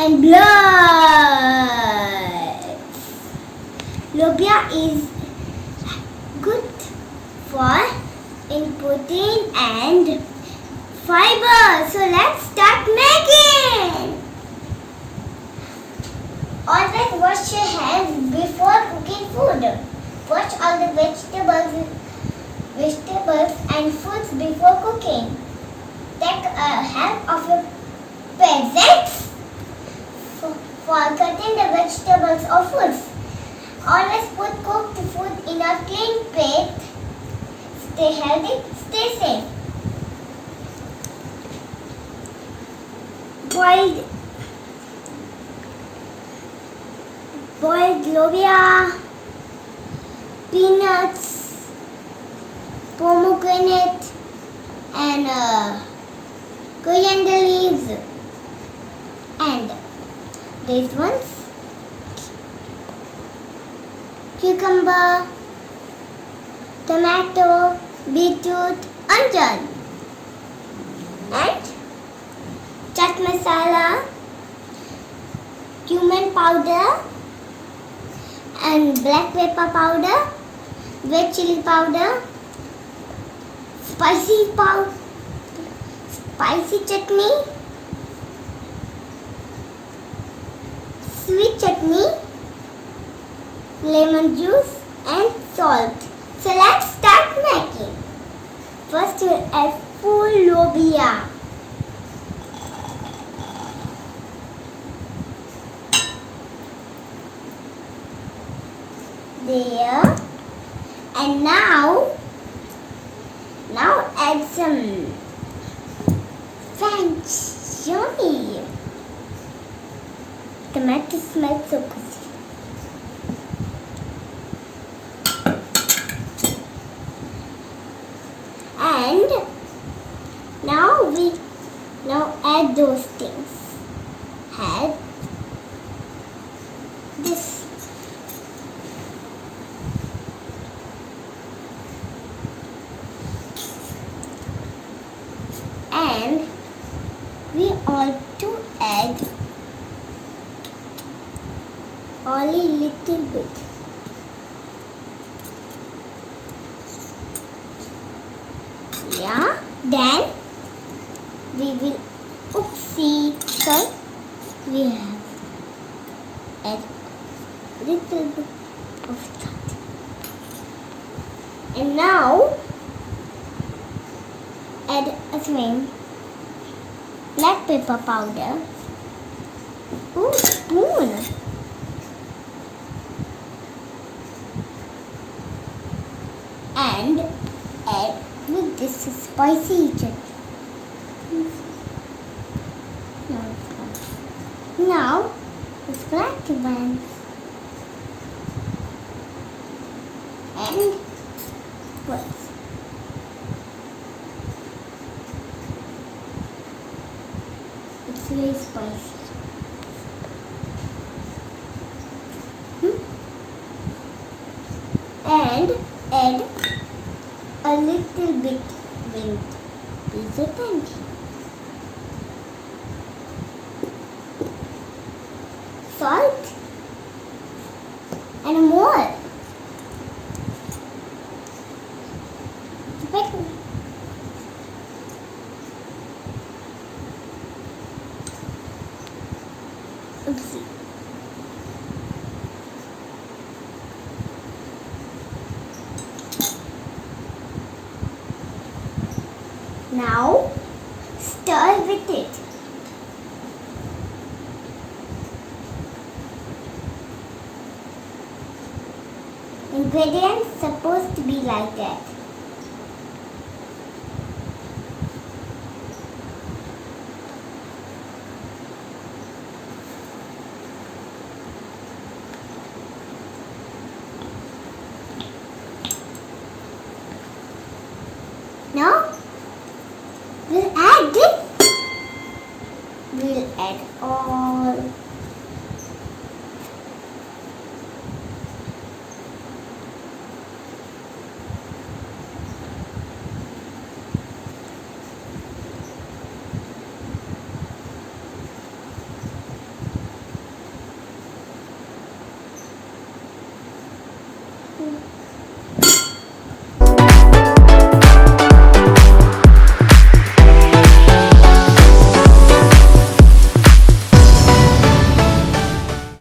and blood. Lobiya is good for protein and fiber. So let's start making. Always wash your hands before cooking food. Wash all the vegetables and fruits before cooking. Take help of your peasants for cutting the vegetables or fruits. Always put cooked food in a clean plate. Stay healthy, stay safe. Boiled lobiya, peanuts, pomegranate, and coriander leaves, and these ones, cucumber, tomato, beetroot, onion, and chaat masala, cumin powder, and black pepper powder, red chili powder, spicy chutney, sweet chutney, lemon juice, and salt. So let's start making. First we'll add full lobiya. There. And now add some French yummy. Tomato smells so good. And now add those things. Add this. And we ought to add only little bit. Yeah. Then we will we have add little bit of that. And now add some black pepper powder. Oh, spoon. And add with this spicy chutney. Now this black ones and what? It's very spicy. And add a little bit with pizza candy. Salt and more. Oopsie. Now stir with it. Ingredients supposed to be like that. Now we'll add it. We'll add all.